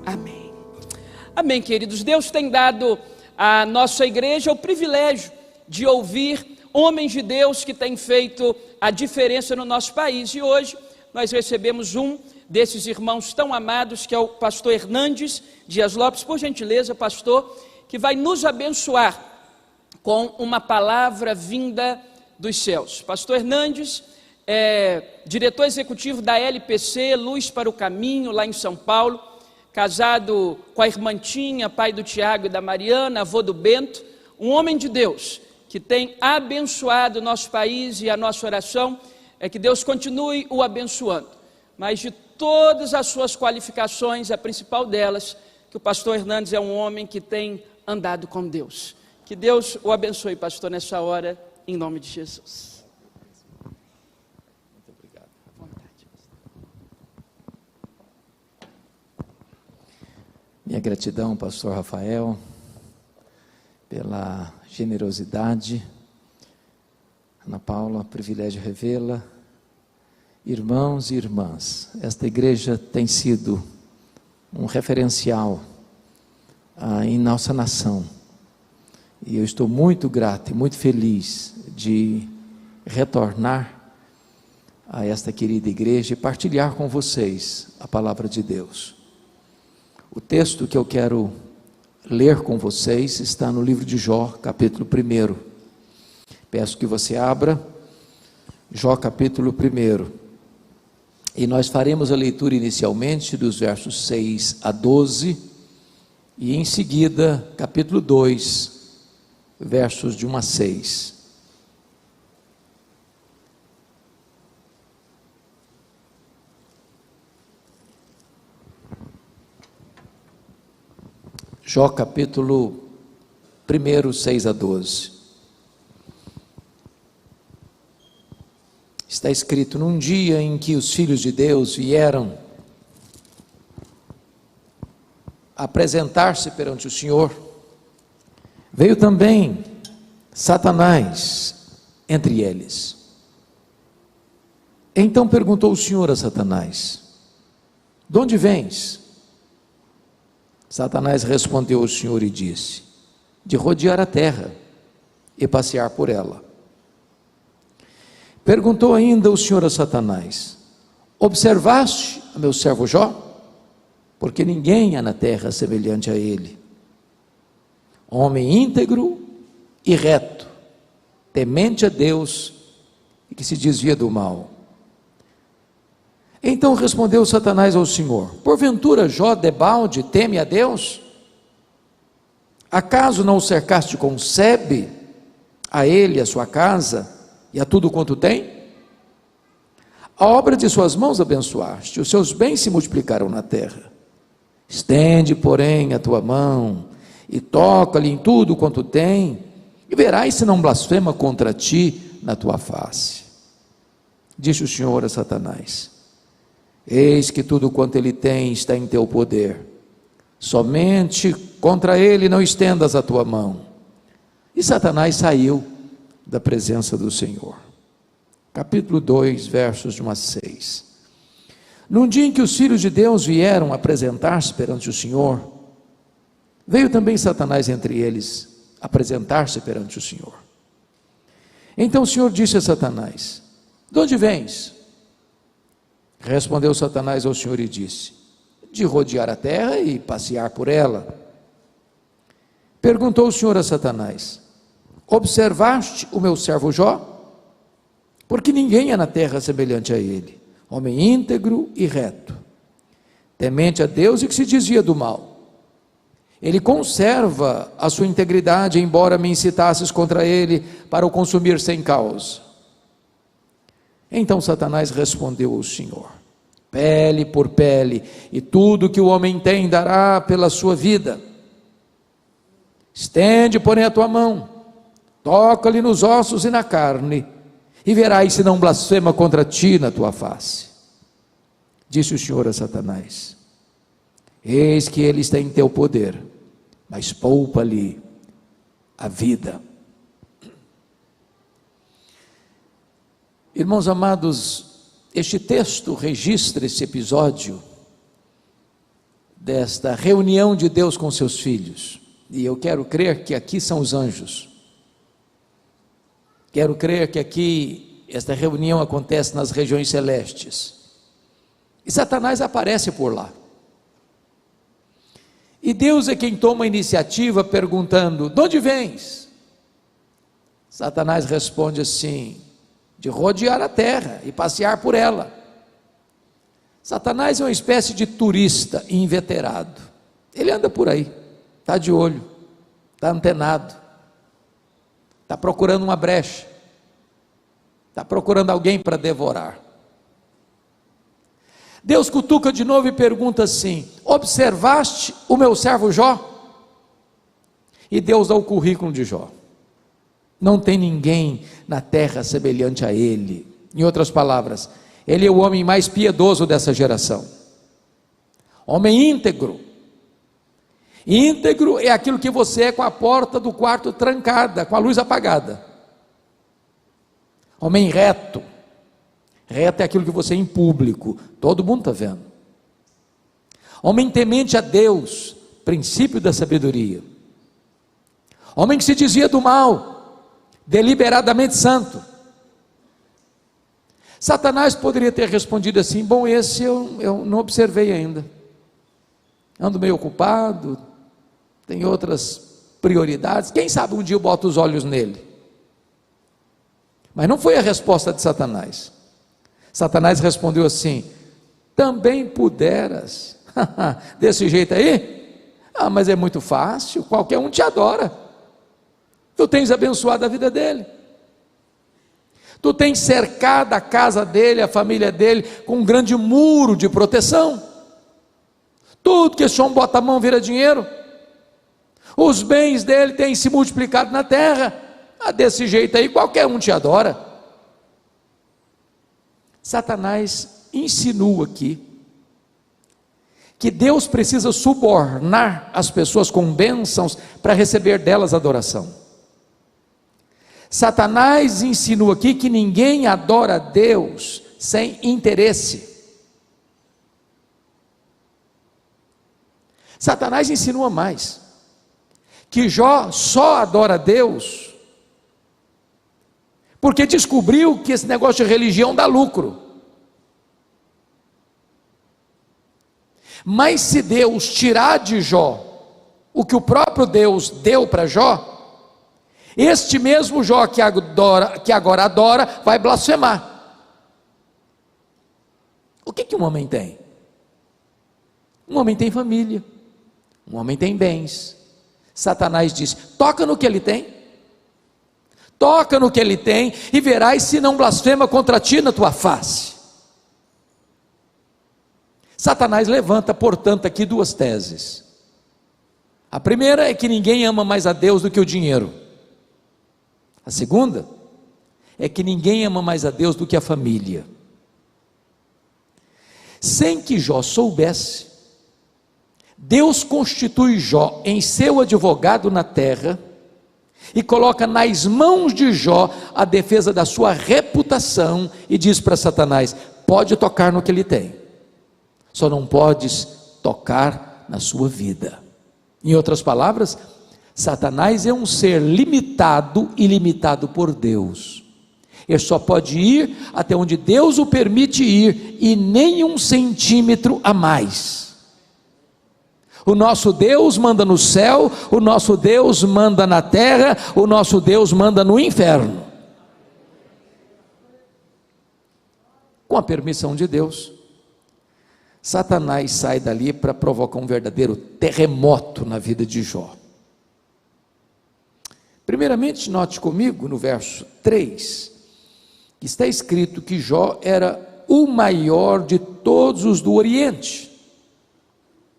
Amém. Amém, queridos. Deus tem dado à nossa igreja o privilégio de ouvir homens de Deus que têm feito a diferença no nosso país. E hoje nós recebemos um desses irmãos tão amados, que é o pastor Hernandes Dias Lopes. Por gentileza, pastor, que vai nos abençoar com uma palavra vinda dos céus. Pastor Hernandes é diretor executivo da LPC, Luz para o Caminho, lá em São Paulo, casado com a irmã Tinha, pai do Tiago e da Mariana, avô do Bento, um homem de Deus que tem abençoado o nosso país, e a nossa oração é que Deus continue o abençoando. Mas de todas as suas qualificações, a principal delas, que o pastor Hernandes é um homem que tem andado com Deus. Que Deus o abençoe, pastor, nessa hora, em nome de Jesus. Muito obrigado. À vontade. Minha gratidão, pastor Rafael, pela generosidade. Ana Paula, privilégio revela. Irmãos e irmãs, esta igreja tem sido um referencial em nossa nação. E eu estou muito grato e muito feliz de retornar a esta querida igreja e partilhar com vocês a palavra de Deus. O texto que eu quero ler com vocês está no livro de Jó, capítulo 1. Peço que você abra Jó, capítulo 1. E nós faremos a leitura inicialmente dos versos 6 a 12, e em seguida, capítulo 2, versos de 1 a 6. Jó, capítulo 1, 6 a 12. Está escrito: num dia em que os filhos de Deus vieram apresentar-se perante o Senhor, veio também Satanás entre eles. Então perguntou o Senhor a Satanás: de onde vens? Satanás respondeu ao Senhor e disse: de rodear a terra e passear por ela. Perguntou ainda o Senhor a Satanás: observaste a meu servo Jó? Porque ninguém há na terra semelhante a ele, homem íntegro e reto, temente a Deus e que se desvia do mal. Então respondeu Satanás ao Senhor: porventura Jó debalde teme a Deus? Acaso não o cercaste com sebe, a ele, a sua casa e a tudo quanto tem? A obra de suas mãos abençoaste, os seus bens se multiplicaram na terra. Estende, porém, a tua mão e toca-lhe em tudo quanto tem, e verás se não blasfema contra ti na tua face. Disse o Senhor a Satanás: eis que tudo quanto ele tem está em teu poder, somente contra ele não estendas a tua mão. E Satanás saiu da presença do Senhor. Capítulo 2, versos de 1 a 6. Num dia em que os filhos de Deus vieram apresentar-se perante o Senhor, veio também Satanás entre eles apresentar-se perante o Senhor. Então o Senhor disse a Satanás: de onde vens? Respondeu Satanás ao Senhor e disse: de rodear a terra e passear por ela. Perguntou o Senhor a Satanás: observaste o meu servo Jó? Porque ninguém há na terra semelhante a ele, homem íntegro e reto, temente a Deus e que se desvia do mal. Ele conserva a sua integridade, embora me incitasses contra ele para o consumir sem causa. Então Satanás respondeu ao Senhor: pele por pele, e tudo que o homem tem dará pela sua vida. Estende, porém, a tua mão, toca-lhe nos ossos e na carne, e verás se não blasfema contra ti na tua face. Disse o Senhor a Satanás: eis que ele está em teu poder, mas poupa-lhe a vida. Irmãos amados, este texto registra esse episódio desta reunião de Deus com seus filhos, e eu quero crer que aqui são os anjos, quero crer que aqui esta reunião acontece nas regiões celestes, e Satanás aparece por lá, e Deus é quem toma a iniciativa perguntando: de onde vens? Satanás responde assim: de rodear a terra e passear por ela. Satanás é uma espécie de turista inveterado, ele anda por aí, está de olho, está antenado, está procurando uma brecha, está procurando alguém para devorar. Deus cutuca de novo e pergunta assim: observaste o meu servo Jó? E Deus dá o currículo de Jó. Não tem ninguém na terra semelhante a ele. Em outras palavras, ele é o homem mais piedoso dessa geração, homem íntegro. Íntegro é aquilo que você é com a porta do quarto trancada, com a luz apagada. Homem reto. Reto é aquilo que você é em público, todo mundo está vendo. Homem temente a Deus, princípio da sabedoria. Homem que se desvia do mal, deliberadamente santo. Satanás poderia ter respondido assim: bom, esse eu não observei ainda, ando meio ocupado, tem outras prioridades, quem sabe um dia eu boto os olhos nele. Mas não foi a resposta de Satanás. Satanás respondeu assim: também puderas, desse jeito aí? Mas é muito fácil, qualquer um te adora, tu tens abençoado a vida dele, tu tens cercado a casa dele, a família dele, com um grande muro de proteção, tudo que esse homem bota a mão vira dinheiro, os bens dele têm se multiplicado na terra, desse jeito aí qualquer um te adora. Satanás insinua aqui que Deus precisa subornar as pessoas com bênçãos para receber delas adoração. Satanás insinua aqui que ninguém adora a Deus sem interesse. Satanás insinua mais, que Jó só adora a Deus porque descobriu que esse negócio de religião dá lucro. Mas se Deus tirar de Jó o que o próprio Deus deu para Jó, este mesmo Jó que agora adora, vai blasfemar. O que um homem tem? Um homem tem família, um homem tem bens. Satanás diz: toca no que ele tem, toca no que ele tem, e verás se não blasfema contra ti na tua face. Satanás levanta, portanto, aqui duas teses. A primeira é que ninguém ama mais a Deus do que o dinheiro. A segunda é que ninguém ama mais a Deus do que a família. Sem que Jó soubesse, Deus constitui Jó em seu advogado na terra e coloca nas mãos de Jó a defesa da sua reputação e diz para Satanás: pode tocar no que ele tem, só não podes tocar na sua vida. Em outras palavras, Satanás é um ser limitado e limitado por Deus. Ele só pode ir até onde Deus o permite ir, e nem 1 centímetro a mais. O nosso Deus manda no céu, o nosso Deus manda na terra, o nosso Deus manda no inferno. Com a permissão de Deus, Satanás sai dali para provocar um verdadeiro terremoto na vida de Jó. Primeiramente, note comigo no verso 3, que está escrito que Jó era o maior de todos os do Oriente.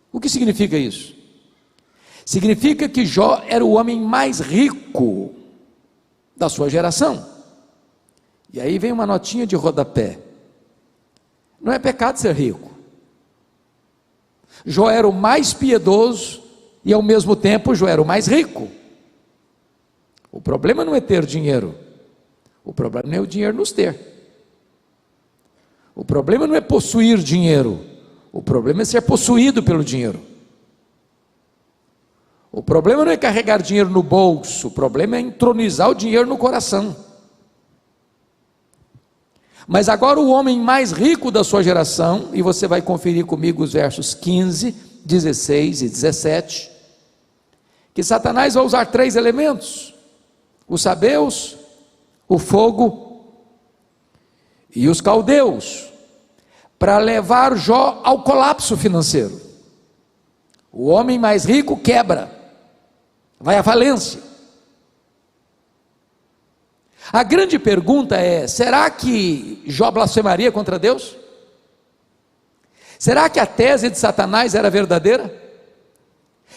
O que significa isso? Significa que Jó era o homem mais rico da sua geração. E aí vem uma notinha de rodapé: não é pecado ser rico. Jó era o mais piedoso e ao mesmo tempo Jó era o mais rico. O problema não é ter dinheiro, o problema não é o dinheiro nos ter, o problema não é possuir dinheiro, o problema é ser possuído pelo dinheiro. O problema não é carregar dinheiro no bolso, o problema é entronizar o dinheiro no coração. Mas agora o homem mais rico da sua geração, e você vai conferir comigo os versos 15, 16 e 17, que Satanás vai usar 3 elementos: os sabeus, o fogo e os caldeus, para levar Jó ao colapso financeiro. O homem mais rico quebra, vai à falência. A grande pergunta é: será que Jó blasfemaria contra Deus? Será que a tese de Satanás era verdadeira?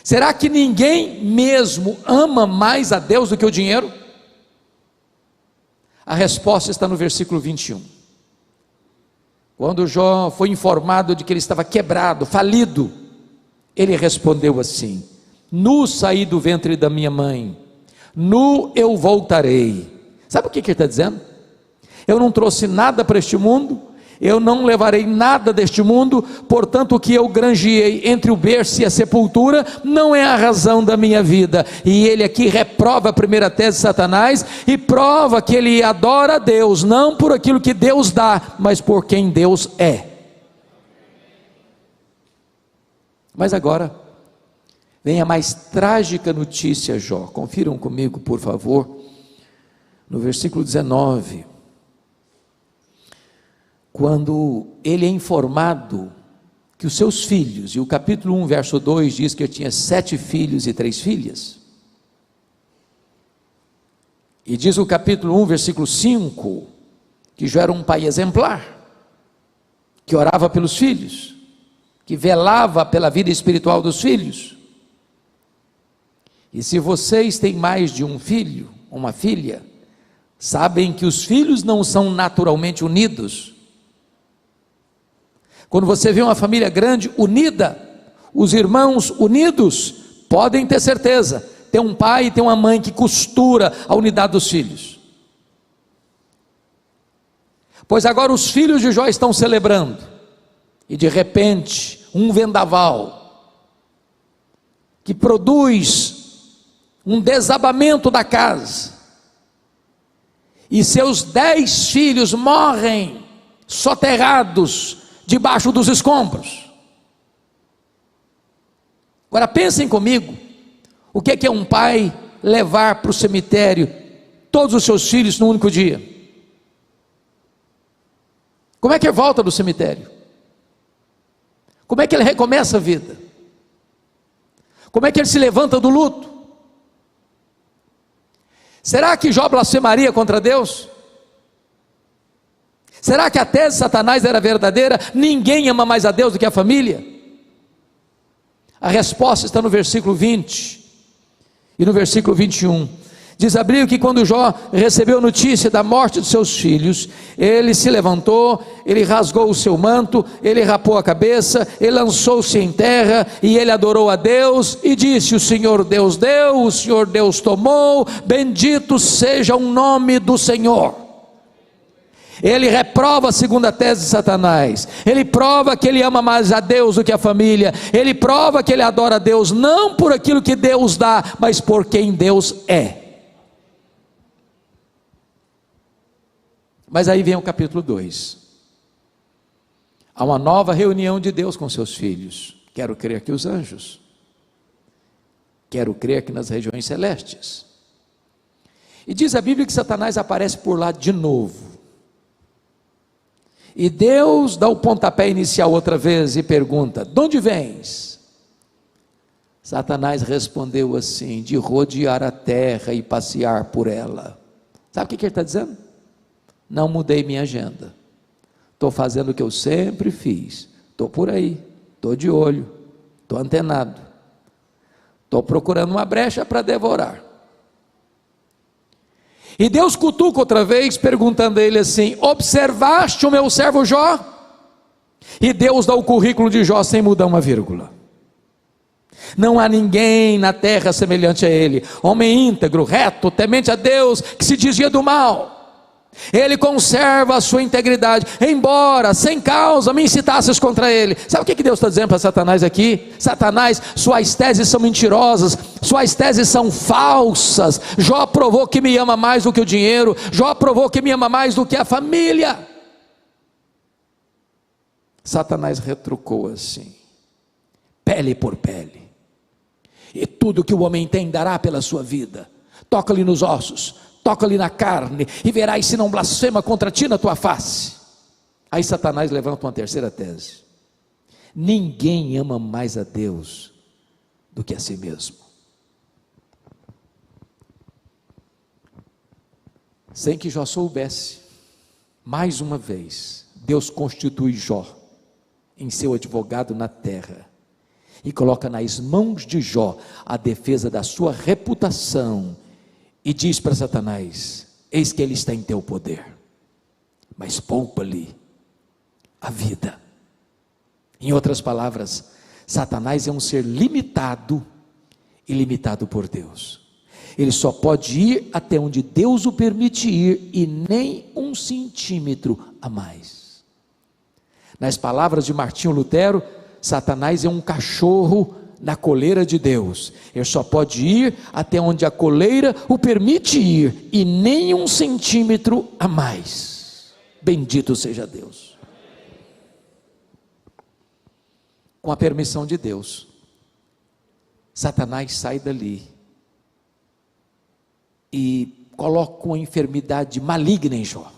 Será que ninguém mesmo ama mais a Deus do que o dinheiro? A resposta está no versículo 21. Quando Jó foi informado de que ele estava quebrado, falido, ele respondeu assim: nu saí do ventre da minha mãe, nu eu voltarei. Sabe o que ele está dizendo? Eu não trouxe nada para este mundo, eu não levarei nada deste mundo, portanto o que eu granjeei entre o berço e a sepultura não é a razão da minha vida. E ele aqui reprova a primeira tese de Satanás e prova que ele adora a Deus, não por aquilo que Deus dá, mas por quem Deus é. Mas agora vem a mais trágica notícia, Jó. Confiram comigo, por favor, no versículo 19, quando ele é informado que os seus filhos, e o capítulo 1, verso 2 diz que ele tinha 7 filhos e 3 filhas, e diz o capítulo 1, versículo 5, que Jó era um pai exemplar, que orava pelos filhos, que velava pela vida espiritual dos filhos. E se vocês têm mais de um filho, uma filha, sabem que os filhos não são naturalmente unidos. Quando você vê uma família grande, unida, os irmãos unidos, podem ter certeza, tem um pai e tem uma mãe que costura a unidade dos filhos. Pois agora os filhos de Jó estão celebrando, e de repente, um vendaval, que produz um desabamento da casa, e seus 10 filhos morrem soterrados debaixo dos escombros. Agora pensem comigo, o que é um pai levar para o cemitério todos os seus filhos num único dia? Como é que ele volta do cemitério? Como é que ele recomeça a vida? Como é que ele se levanta do luto? Será que Jó blasfemaria contra Deus? Será que a tese de Satanás era verdadeira? Ninguém ama mais a Deus do que a família? A resposta está no versículo 20 e no versículo 21. Diz a Bíblia que quando Jó recebeu notícia da morte de seus filhos, ele se levantou, ele rasgou o seu manto, ele rapou a cabeça, ele lançou-se em terra e ele adorou a Deus e disse: o Senhor Deus deu, o Senhor Deus tomou, bendito seja o nome do Senhor. Ele reprova a segunda tese de Satanás, ele prova que ele ama mais a Deus do que a família, ele prova que ele adora a Deus, não por aquilo que Deus dá, mas por quem Deus é. Mas aí vem o capítulo 2, há uma nova reunião de Deus com seus filhos. Quero crer que os anjos, quero crer que nas regiões celestes. E diz a Bíblia que Satanás aparece por lá de novo, e Deus dá o pontapé inicial outra vez e pergunta: de onde vens? Satanás respondeu assim: de rodear a terra e passear por ela. Sabe o que ele está dizendo? Não mudei minha agenda, estou fazendo o que eu sempre fiz, estou por aí, estou de olho, estou antenado, estou procurando uma brecha para devorar. E Deus cutuca outra vez, perguntando a ele assim: observaste o meu servo Jó? E Deus dá o currículo de Jó sem mudar uma vírgula. Não há ninguém na terra semelhante a ele, homem íntegro, reto, temente a Deus, que se desvia do mal. Ele conserva a sua integridade, embora sem causa me incitasses contra ele. Sabe o que Deus está dizendo para Satanás aqui? Satanás, suas teses são mentirosas, suas teses são falsas. Jó provou que me ama mais do que o dinheiro, Jó provou que me ama mais do que a família. Satanás retrucou assim: pele por pele, e tudo que o homem tem dará pela sua vida. Toca-lhe nos ossos, toca-lhe na carne, e verás se não blasfema contra ti na tua face. Aí Satanás levanta uma terceira tese: ninguém ama mais a Deus do que a si mesmo. Sem que Jó soubesse, mais uma vez, Deus constitui Jó em seu advogado na terra, e coloca nas mãos de Jó a defesa da sua reputação, e diz para Satanás: eis que ele está em teu poder, mas poupa-lhe a vida. Em outras palavras, Satanás é um ser limitado e limitado por Deus. Ele só pode ir até onde Deus o permite ir, e nem 1 centímetro a mais. Nas palavras de Martinho Lutero, Satanás é um cachorro na coleira de Deus. Ele só pode ir até onde a coleira o permite ir, e nem 1 centímetro a mais. Bendito seja Deus. Com a permissão de Deus, Satanás sai dali e coloca uma enfermidade maligna em Jó.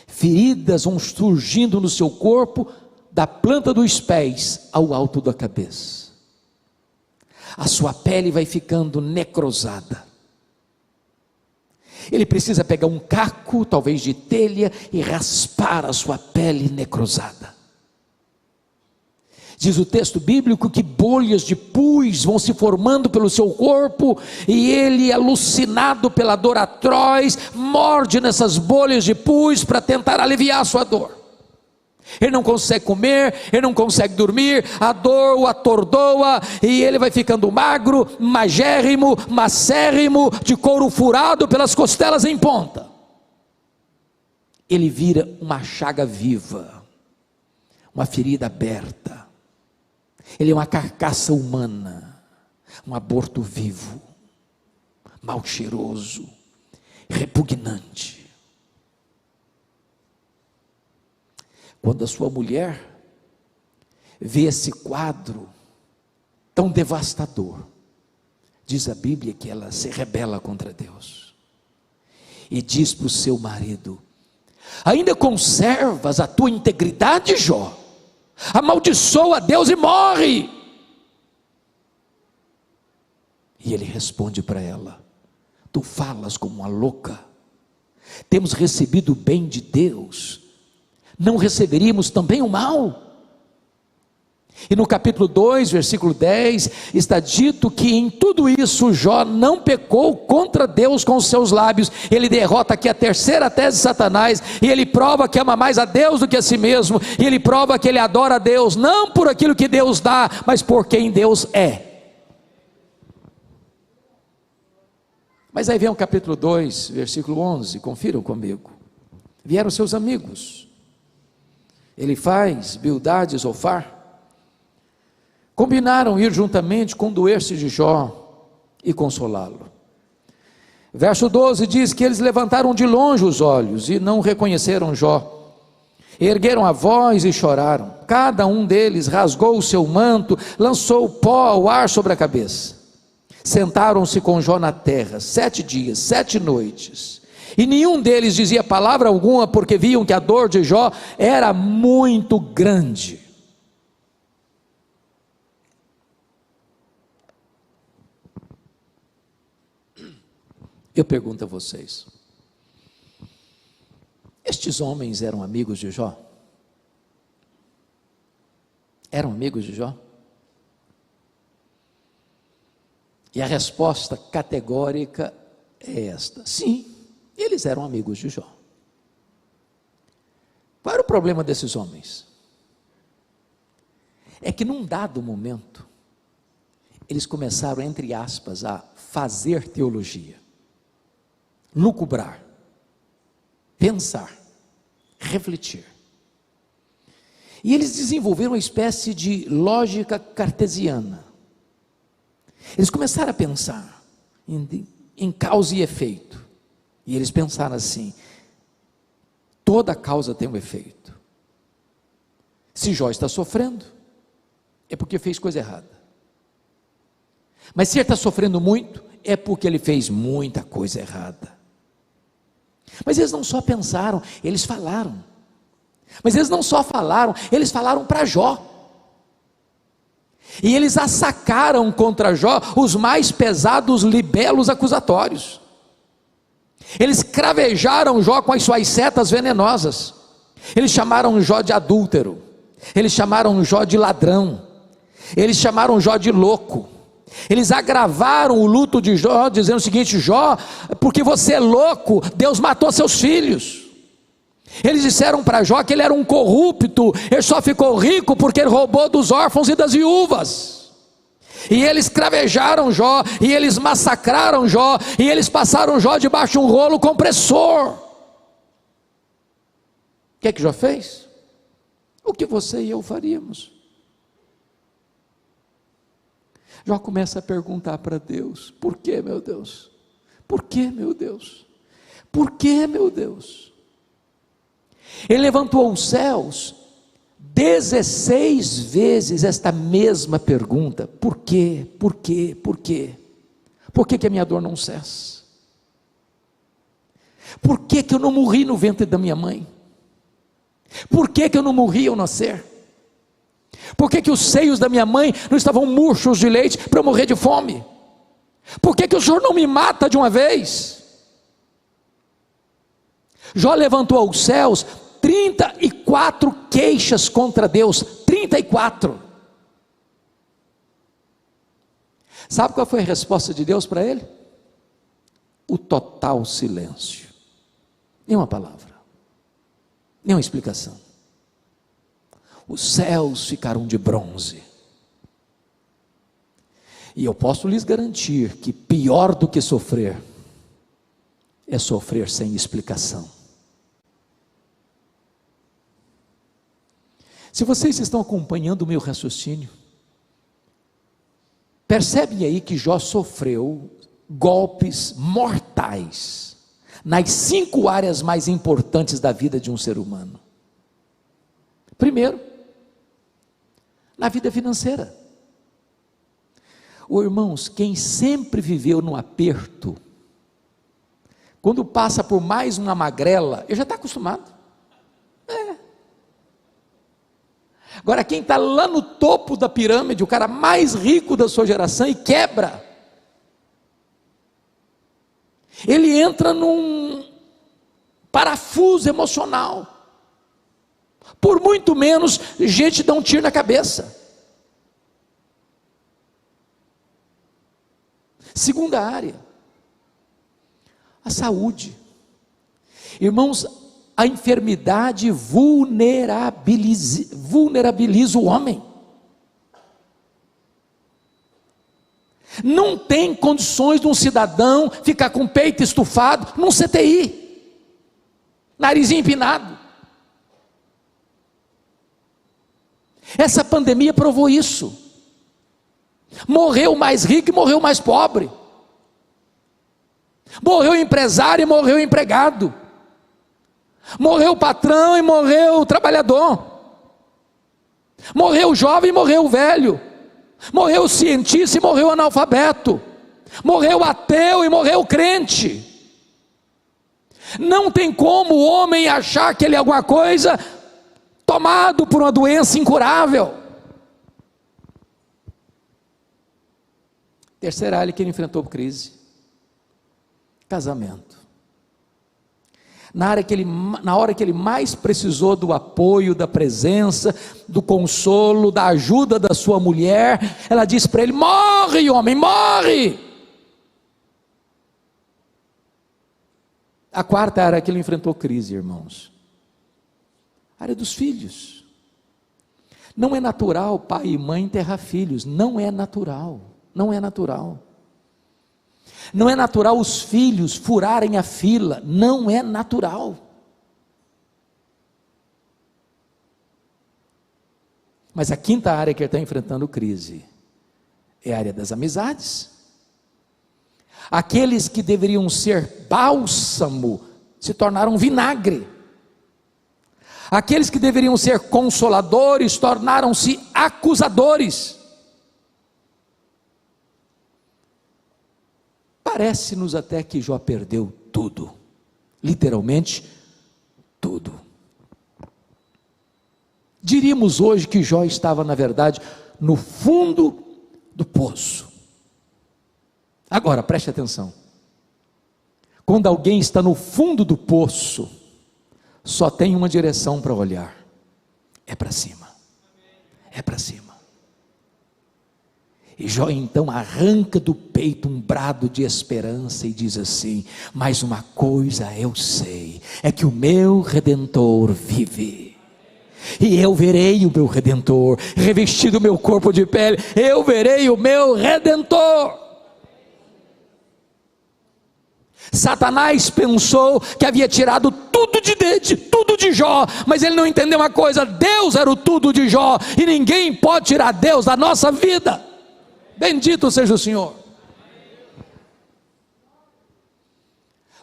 Feridas vão surgindo no seu corpo, da planta dos pés ao alto da cabeça. A sua pele vai ficando necrosada. Ele precisa pegar um caco, talvez de telha, e raspar a sua pele necrosada. Diz o texto bíblico que bolhas de pus vão se formando pelo seu corpo, e ele, alucinado pela dor atroz, morde nessas bolhas de pus para tentar aliviar a sua dor. Ele não consegue comer, ele não consegue dormir, a dor o atordoa, e ele vai ficando magro, magérrimo, macérrimo, de couro furado, pelas costelas em ponta. Ele vira uma chaga viva, uma ferida aberta. Ele é uma carcaça humana, um aborto vivo, mal cheiroso, repugnante. Quando a sua mulher vê esse quadro tão devastador, diz a Bíblia que ela se rebela contra Deus, e diz para o seu marido: ainda conservas a tua integridade, Jó? Amaldiçoa a Deus e morre. E ele responde para ela: tu falas como uma louca. Temos recebido o bem de Deus, não receberíamos também o mal? E no capítulo 2, versículo 10, está dito que em tudo isso Jó não pecou contra Deus com os seus lábios. Ele derrota aqui a terceira tese de Satanás, e ele prova que ama mais a Deus do que a si mesmo, e ele prova que ele adora a Deus, não por aquilo que Deus dá, mas por quem Deus é. Mas aí vem o capítulo 2, versículo 11, confiram comigo. Vieram seus amigos, Elifaz, Bildade e Zofar, combinaram ir juntamente condoer-se de Jó e consolá-lo. Verso 12 diz que eles levantaram de longe os olhos e não reconheceram Jó, ergueram a voz e choraram. Cada um deles rasgou o seu manto, lançou pó ao ar sobre a cabeça. Sentaram-se com Jó na terra 7 dias, 7 noites, e nenhum deles dizia palavra alguma, porque viam que a dor de Jó era muito grande. Eu pergunto a vocês: estes homens eram amigos de Jó? Eram amigos de Jó? E a resposta categórica é esta: sim, eles eram amigos de Jó. Qual era o problema desses homens? É que num dado momento, eles começaram, entre aspas, a fazer teologia, lucubrar, pensar, refletir. E eles desenvolveram uma espécie de lógica cartesiana. Eles começaram a pensar em causa e efeito. E eles pensaram assim: toda causa tem um efeito. Se Jó está sofrendo, é porque fez coisa errada. Mas se ele está sofrendo muito, é porque ele fez muita coisa errada. Mas eles não só pensaram, eles falaram. Mas eles não só falaram, eles falaram para Jó. E eles assacaram contra Jó os mais pesados libelos acusatórios. Eles cravejaram Jó com as suas setas venenosas. Eles chamaram Jó de adúltero. Eles chamaram Jó de ladrão. Eles chamaram Jó de louco. Eles agravaram o luto de Jó, dizendo o seguinte: Jó, porque você é louco, Deus matou seus filhos. Eles disseram para Jó que ele era um corrupto, ele só ficou rico porque ele roubou dos órfãos e das viúvas. E eles cravejaram Jó, e eles massacraram Jó, e eles passaram Jó debaixo de um rolo compressor. O que é que Jó fez? O que você e eu faríamos? Jó começa a perguntar para Deus: por que, meu Deus? Por que, meu Deus? Por que, meu Deus? Ele levantou os céus 16 vezes esta mesma pergunta: por quê? Por quê? Por quê? Por que que a minha dor não cessa? Por que que eu não morri no ventre da minha mãe? Por que que eu não morri ao nascer? Por que que os seios da minha mãe não estavam murchos de leite para eu morrer de fome? Por que que o Senhor não me mata de uma vez? Jó levantou aos céus 34 queixas contra Deus, 34. Sabe qual foi a resposta de Deus para ele? O total silêncio. Nenhuma palavra, nenhuma explicação. Os céus ficaram de bronze. E eu posso lhes garantir que pior do que sofrer é sofrer sem explicação. Se vocês estão acompanhando o meu raciocínio, percebem aí que Jó sofreu golpes mortais nas 5 áreas mais importantes da vida de um ser humano. Primeiro, na vida financeira. Irmãos, quem sempre viveu no aperto, quando passa por mais uma magrela, ele já está acostumado. Agora, quem está lá no topo da pirâmide, o cara mais rico da sua geração, e quebra, ele entra num parafuso emocional. Por muito menos, gente dá um tiro na cabeça. Segunda área, a saúde. Irmãos, a enfermidade vulnerabiliza o homem. Não tem condições de um cidadão ficar com o peito estufado num CTI, narizinho empinado. Essa pandemia provou isso. Morreu o mais rico e morreu o mais pobre. Morreu o empresário e morreu o empregado. Morreu o patrão e morreu o trabalhador. Morreu o jovem e morreu o velho. Morreu o cientista e morreu o analfabeto. Morreu o ateu e morreu o crente. Não tem como o homem achar que ele é alguma coisa tomado por uma doença incurável. Terceira área que ele enfrentou crise: casamento. Na hora que ele mais precisou do apoio, da presença, do consolo, da ajuda da sua mulher, ela disse para ele: morre, homem, morre. A quarta área que ele enfrentou crise, irmãos: a área dos filhos. Não é natural pai e mãe enterrar filhos, não é natural, não é natural. Não é natural os filhos furarem a fila, não é natural. Mas a quinta área que ele está enfrentando crise é a área das amizades. Aqueles que deveriam ser bálsamo se tornaram vinagre. Aqueles que deveriam ser consoladores tornaram-se acusadores. Parece-nos até que Jó perdeu tudo, literalmente tudo. Diríamos hoje que Jó estava, na verdade, no fundo do poço. Agora, preste atenção. Quando alguém está no fundo do poço, só tem uma direção para olhar: é para cima. É para cima. E Jó então arranca do peito um brado de esperança e diz assim: mas uma coisa eu sei, é que o meu Redentor vive. E eu verei o meu Redentor, revestido o meu corpo de pele, eu verei o meu Redentor. Satanás pensou que havia tirado tudo de Jó, mas ele não entendeu uma coisa: Deus era o tudo de Jó, e ninguém pode tirar Deus da nossa vida. Bendito seja o Senhor.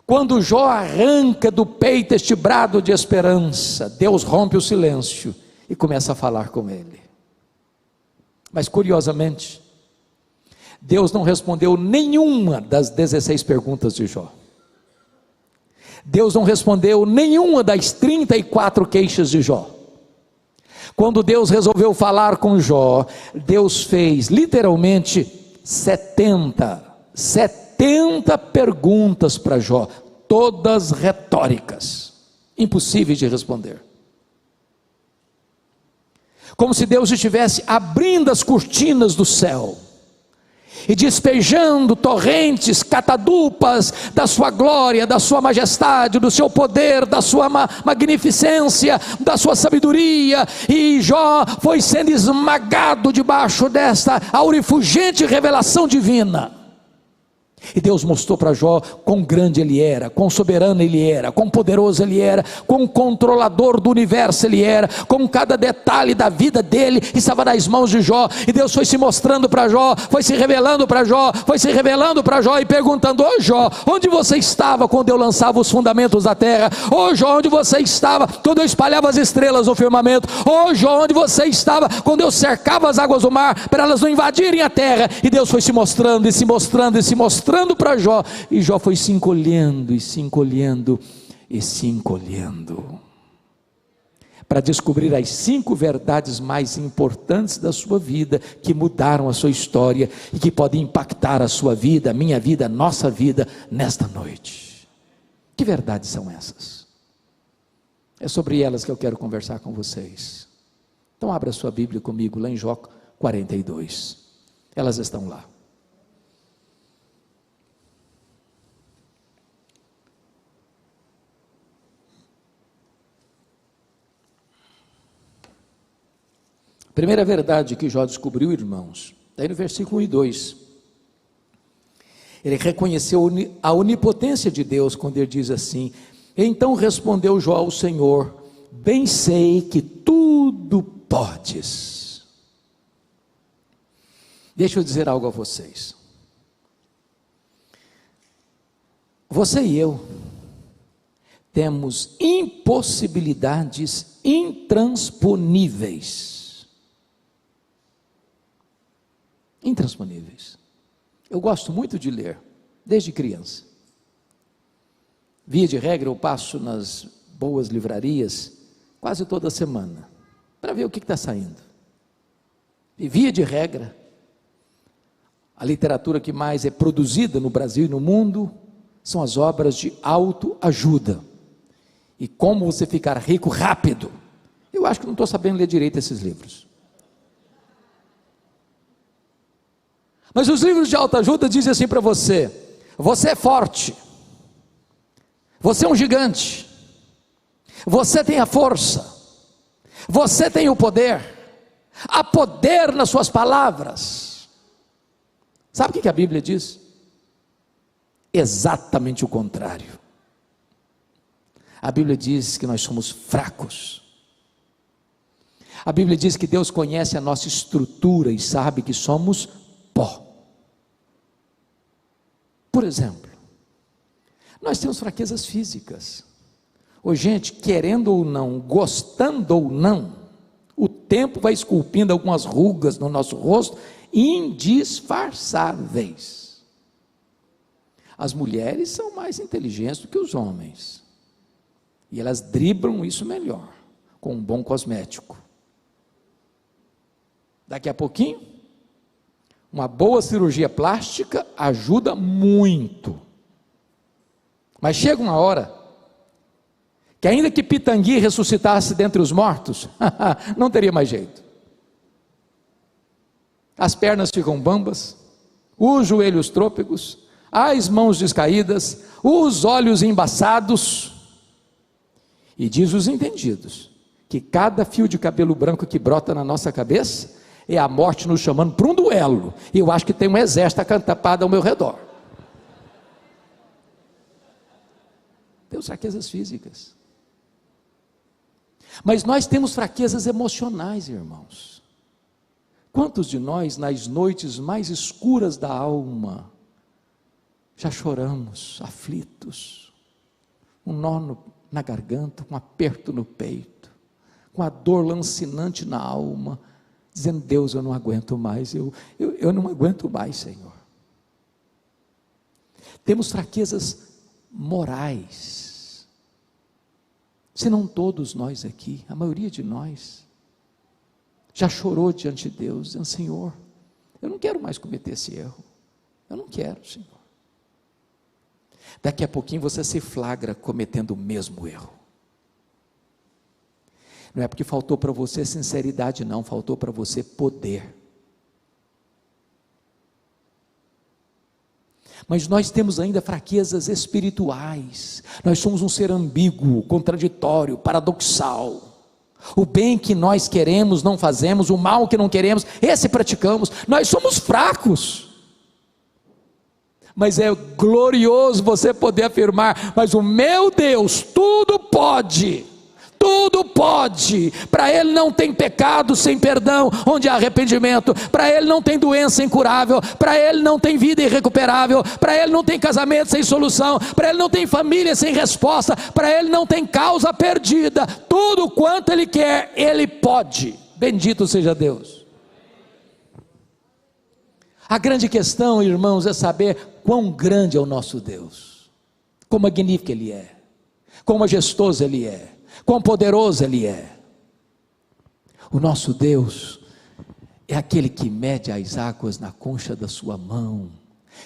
Quando Jó arranca do peito este brado de esperança, Deus rompe o silêncio e começa a falar com ele. Mas curiosamente, Deus não respondeu nenhuma das 16 perguntas de Jó. Deus não respondeu nenhuma das 34 queixas de Jó. Quando Deus resolveu falar com Jó, Deus fez literalmente 70 perguntas para Jó, todas retóricas, impossíveis de responder. Como se Deus estivesse abrindo as cortinas do céu e despejando torrentes catadupas da sua glória, da sua majestade, do seu poder, da sua magnificência, da sua sabedoria, e Jó foi sendo esmagado debaixo desta aurifugente revelação divina. E Deus mostrou para Jó quão grande ele era, quão soberano ele era, quão poderoso ele era, quão controlador do universo ele era, como cada detalhe da vida dele estava nas mãos de Jó. E Deus foi se mostrando para Jó, foi se revelando para Jó, foi se revelando para Jó e perguntando: ô Jó, onde você estava quando eu lançava os fundamentos da terra? Ô Jó, onde você estava quando eu espalhava as estrelas no firmamento? Ô Jó, onde você estava quando eu cercava as águas do mar para elas não invadirem a terra? E Deus foi se mostrando e se mostrando e se mostrando para Jó, e Jó foi se encolhendo e se encolhendo e se encolhendo, para descobrir as 5 verdades mais importantes da sua vida, que mudaram a sua história e que podem impactar a sua vida, a minha vida, a nossa vida nesta noite. Que verdades são essas? É sobre elas que eu quero conversar com vocês. Então abra sua Bíblia comigo lá em Jó 42, elas estão lá. Primeira verdade que Jó descobriu, irmãos, está aí no versículo 1 e 2. Ele reconheceu a onipotência de Deus quando ele diz assim: então respondeu Jó ao Senhor: bem sei que tudo podes. Deixa eu dizer algo a vocês. Você e eu temos impossibilidades intransponíveis. Intransponíveis. Eu gosto muito de ler, desde criança. Via de regra, eu passo nas boas livrarias quase toda semana, para ver o que está saindo. E via de regra, a literatura que mais é produzida no Brasil e no mundo são as obras de autoajuda. E como você ficar rico rápido. Eu acho que não estou sabendo ler direito esses livros. Mas os livros de autoajuda dizem assim para você: você é forte, você é um gigante, você tem a força, você tem o poder, há poder nas suas palavras. Sabe o que a Bíblia diz? Exatamente o contrário. A Bíblia diz que nós somos fracos. A Bíblia diz que Deus conhece a nossa estrutura e sabe que somos pó. Por exemplo, nós temos fraquezas físicas. Ô gente, querendo ou não, gostando ou não, o tempo vai esculpindo algumas rugas no nosso rosto, indisfarçáveis. As mulheres são mais inteligentes do que os homens, e elas driblam isso melhor, com um bom cosmético. Daqui a pouquinho, uma boa cirurgia plástica ajuda muito, mas chega uma hora, que ainda que Pitangui ressuscitasse dentre os mortos, não teria mais jeito. As pernas ficam bambas, os joelhos trôpegos, as mãos descaídas, os olhos embaçados. E diz os entendidos, que cada fio de cabelo branco que brota na nossa cabeça, é a morte nos chamando para um duelo, e eu acho que tem um exército acampado ao meu redor. Temos fraquezas físicas, mas nós temos fraquezas emocionais, irmãos. Quantos de nós, nas noites mais escuras da alma, já choramos, aflitos, um nó na garganta, um aperto no peito, com a dor lancinante na alma, dizendo: Deus, eu não aguento mais, eu não aguento mais, Senhor. Temos fraquezas morais, se não todos nós aqui, a maioria de nós, já chorou diante de Deus, dizendo: Senhor, eu não quero mais cometer esse erro, eu não quero, Senhor. Daqui a pouquinho você se flagra cometendo o mesmo erro. Não é porque faltou para você sinceridade, não, faltou para você poder. Mas nós temos ainda fraquezas espirituais. Nós somos um ser ambíguo, contraditório, paradoxal. O bem que nós queremos não fazemos, o mal que não queremos, esse praticamos. Nós somos fracos. Mas é glorioso você poder afirmar: mas o meu Deus tudo pode. Tudo pode. Para Ele não tem pecado sem perdão, onde há arrependimento. Para Ele não tem doença incurável. Para Ele não tem vida irrecuperável. Para Ele não tem casamento sem solução. Para Ele não tem família sem resposta. Para Ele não tem causa perdida. Tudo quanto Ele quer, Ele pode. Bendito seja Deus. A grande questão, irmãos, é saber quão grande é o nosso Deus, quão magnífico Ele é, quão majestoso Ele é, quão poderoso Ele é. O nosso Deus é aquele que mede as águas na concha da sua mão,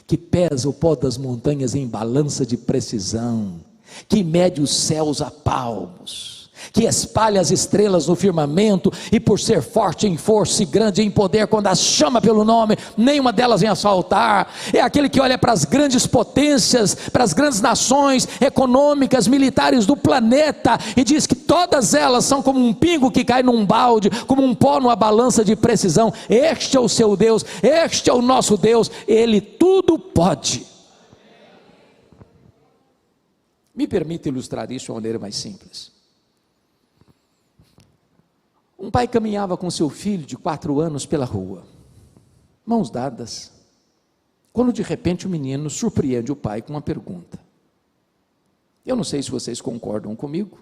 que pesa o pó das montanhas em balança de precisão, que mede os céus a palmos, que espalha as estrelas no firmamento, e por ser forte em força e grande em poder, quando as chama pelo nome, nenhuma delas vem a faltar. É aquele que olha para as grandes potências, para as grandes nações econômicas, militares do planeta, e diz que todas elas são como um pingo que cai num balde, como um pó numa balança de precisão. Este é o seu Deus, este é o nosso Deus, Ele tudo pode. Me permita ilustrar isso de uma maneira mais simples. Um pai caminhava com seu filho de 4 anos pela rua, mãos dadas, quando de repente o menino surpreende o pai com uma pergunta. Eu não sei se vocês concordam comigo,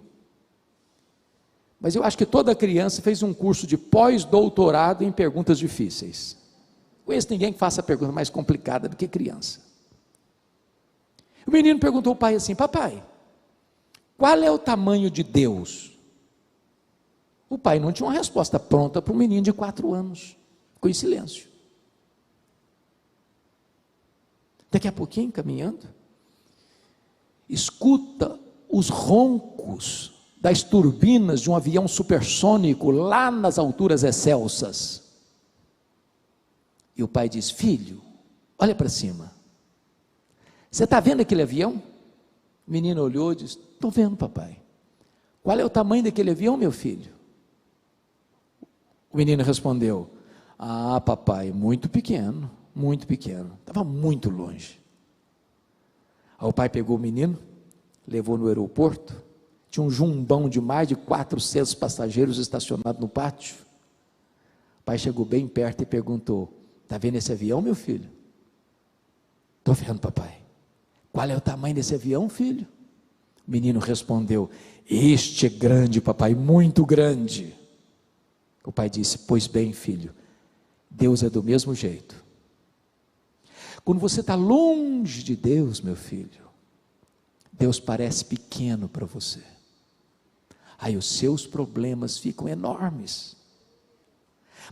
mas eu acho que toda criança fez um curso de pós-doutorado em perguntas difíceis. Conheço ninguém que faça pergunta mais complicada do que criança. O menino perguntou ao pai assim: papai, qual é o tamanho de Deus? O pai não tinha uma resposta pronta para um menino de 4 anos, ficou em silêncio. Daqui a pouquinho, caminhando, escuta os roncos das turbinas de um avião supersônico lá nas alturas excelsas. E o pai diz: filho, olha para cima, você está vendo aquele avião? O menino olhou e disse: estou vendo, papai. Qual é o tamanho daquele avião, meu filho? O menino respondeu: ah, papai, muito pequeno, estava muito longe. Aí o pai pegou o menino, levou no aeroporto, Tinha um jumbão de mais de 400 passageiros estacionado no pátio. O pai chegou bem perto e perguntou: está vendo esse avião, meu filho? Estou vendo, papai. Qual é o tamanho desse avião, filho? O menino respondeu: este é grande, papai, muito grande. O pai disse: pois bem, filho, Deus é do mesmo jeito. Quando você está longe de Deus, meu filho, Deus parece pequeno para você. Aí os seus problemas ficam enormes.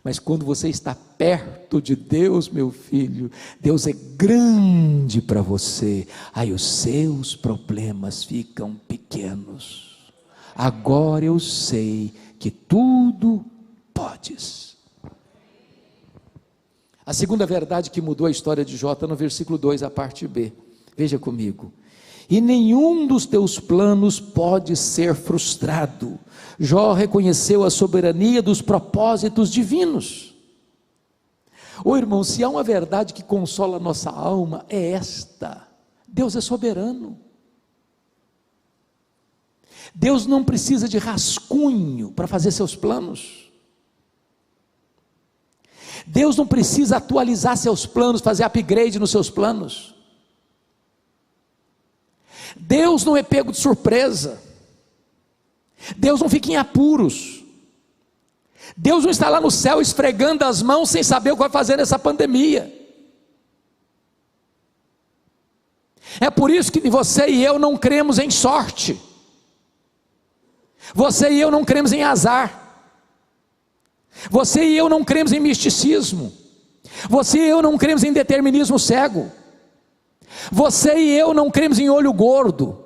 Mas quando você está perto de Deus, meu filho, Deus é grande para você. Aí os seus problemas ficam pequenos. Agora eu sei que tudo podes. A segunda verdade que mudou a história de Jó está no versículo 2, a parte B. Veja comigo. E nenhum dos teus planos pode ser frustrado. Jó reconheceu a soberania dos propósitos divinos. Ô irmão, se há uma verdade que consola a nossa alma, é esta: Deus é soberano. Deus não precisa de rascunho para fazer seus planos. Deus não precisa atualizar seus planos, fazer upgrade nos seus planos. Deus não é pego de surpresa. Deus não fica em apuros. Deus não está lá no céu esfregando as mãos sem saber o que vai fazer nessa pandemia. É por isso que você e eu não cremos em sorte. Você e eu não cremos em azar. Você e eu não cremos em misticismo. Você e eu não cremos em determinismo cego. Você e eu não cremos em olho gordo.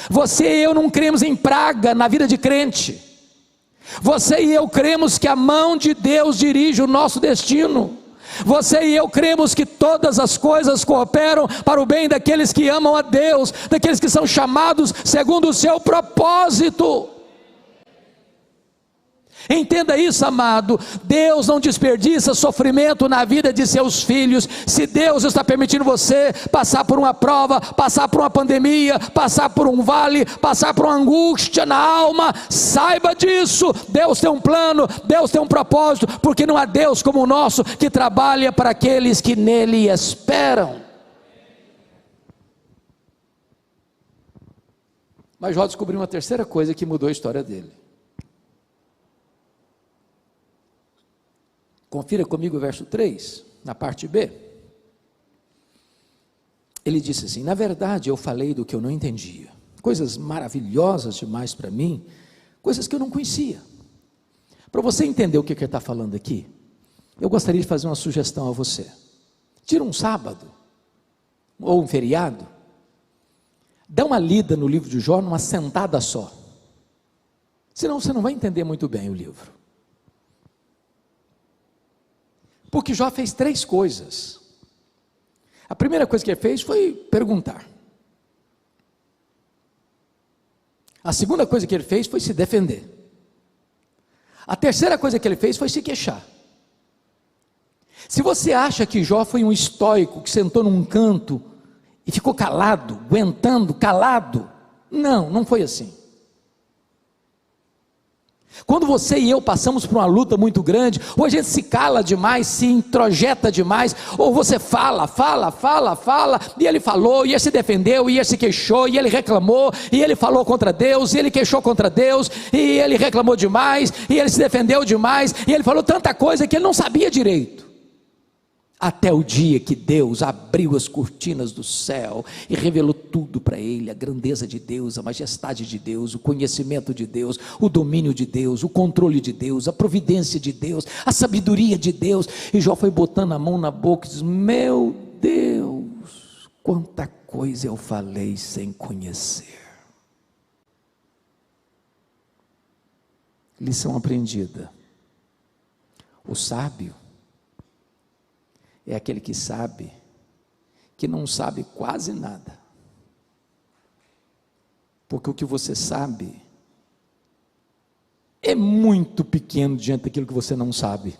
Você e eu não cremos em praga na vida de crente. Você e eu cremos que a mão de Deus dirige o nosso destino. Você e eu cremos que todas as coisas cooperam para o bem daqueles que amam a Deus, daqueles que são chamados segundo o seu propósito. Entenda isso, amado. Deus não desperdiça sofrimento na vida de seus filhos. Se Deus está permitindo você passar por uma prova, passar por uma pandemia, passar por um vale, passar por uma angústia na alma, saiba disso. Deus tem um plano, Deus tem um propósito, porque não há Deus como o nosso, que trabalha para aqueles que nele esperam. Mas Jó descobriu uma terceira coisa que mudou a história dele. Confira comigo o verso 3, na parte B. Ele disse assim: na verdade eu falei do que eu não entendia, coisas maravilhosas demais para mim, coisas que eu não conhecia. Para você entender o que ele está falando aqui, eu gostaria de fazer uma sugestão a você. Tira um sábado, ou um feriado, dá uma lida no livro de Jó numa sentada só, senão você não vai entender muito bem o livro. Porque Jó fez três coisas. A primeira coisa que ele fez foi perguntar. A segunda coisa que ele fez foi se defender. A terceira coisa que ele fez foi se queixar. Se você acha que Jó foi um estoico que sentou num canto e ficou calado, aguentando, calado, não foi assim. Quando você e eu passamos por uma luta muito grande, ou a gente se cala demais, se introjeta demais, ou você fala, e ele falou, e ele se defendeu, e ele se queixou, e ele reclamou, e ele falou contra Deus, e ele queixou contra Deus, e ele reclamou demais, e ele se defendeu demais, e ele falou tanta coisa que ele não sabia direito. Até o dia que Deus abriu as cortinas do céu e revelou tudo para ele, a grandeza de Deus, a majestade de Deus, o conhecimento de Deus, o domínio de Deus, o controle de Deus, a providência de Deus, a sabedoria de Deus. E Jó foi botando a mão na boca e diz: meu Deus, quanta coisa eu falei sem conhecer. Lição aprendida: o sábio é aquele que sabe que não sabe quase nada, porque o que você sabe é muito pequeno diante daquilo que você não sabe.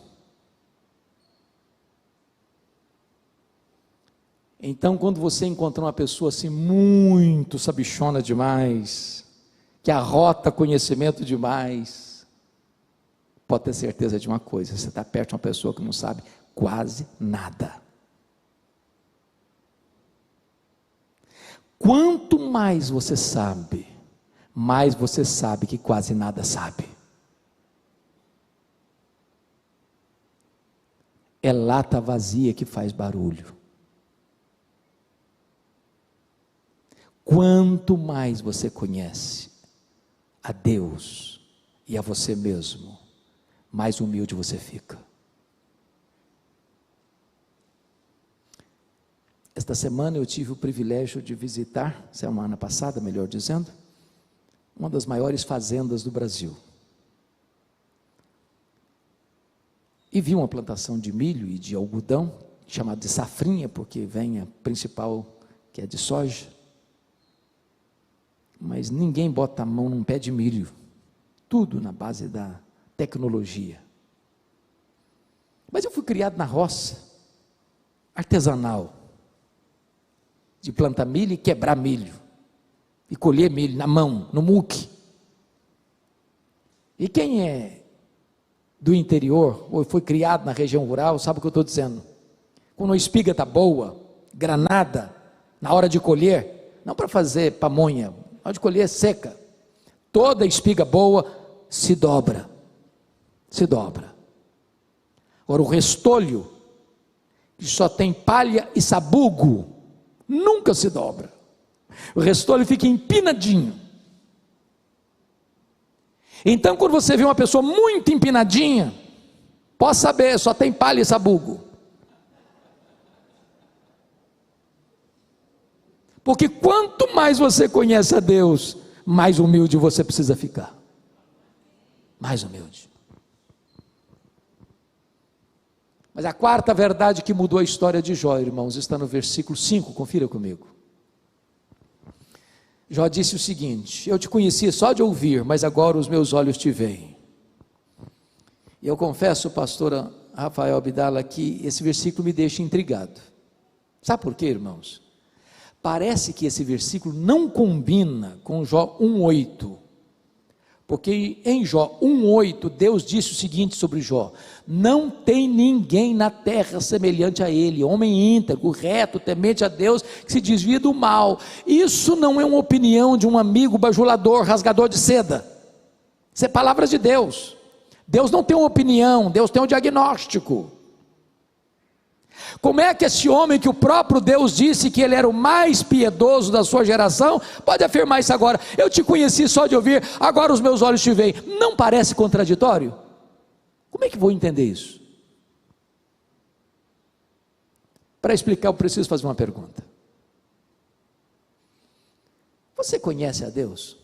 Então, quando você encontrar uma pessoa assim muito sabichona demais, que arrota conhecimento demais, pode ter certeza de uma coisa: você está perto de uma pessoa que não sabe quase nada. Quanto mais você sabe, mais você sabe que quase nada sabe. É lata vazia que faz barulho. Quanto mais você conhece a Deus e a você mesmo, mais humilde você fica. Esta semana eu tive o privilégio de visitar, semana passada, melhor dizendo, uma das maiores fazendas do Brasil. E vi uma plantação de milho e de algodão, chamada de safrinha, porque vem a principal, que é de soja. Mas ninguém bota a mão num pé de milho, tudo na base da tecnologia. Mas eu fui criado na roça, artesanal, de plantar milho e quebrar milho, e colher milho na mão, no muque. E quem é do interior, ou foi criado na região rural, sabe o que eu estou dizendo? Quando a espiga está boa, granada, na hora de colher, não para fazer pamonha, na hora de colher seca, toda espiga boa se dobra, se dobra. Agora o restolho, que só tem palha e sabugo, nunca se dobra. O restolho fica empinadinho. Então, quando você vê uma pessoa muito empinadinha, pode saber, só tem palha e sabugo. Porque quanto mais você conhece a Deus, mais humilde você precisa ficar. Mais humilde. Mas a quarta verdade que mudou a história de Jó, irmãos, está no versículo 5, confira comigo. Jó disse o seguinte: eu te conhecia só de ouvir, mas agora os meus olhos te veem. E eu confesso, pastor Rafael Abdala, que esse versículo me deixa intrigado. Sabe por quê, irmãos? Parece que esse versículo não combina com Jó 1,8. Porque em Jó 1,8, Deus disse o seguinte sobre Jó: não tem ninguém na terra semelhante a ele, homem íntegro, reto, temente a Deus, que se desvia do mal. Isso não é uma opinião de um amigo bajulador, rasgador de seda. Isso é palavra de Deus. Deus não tem uma opinião, Deus tem um diagnóstico. Como é que esse homem, que o próprio Deus disse que ele era o mais piedoso da sua geração, pode afirmar isso agora? Eu te conheci só de ouvir, agora os meus olhos te veem. Não parece contraditório? Como é que vou entender isso? Para explicar, eu preciso fazer uma pergunta. Você conhece a Deus?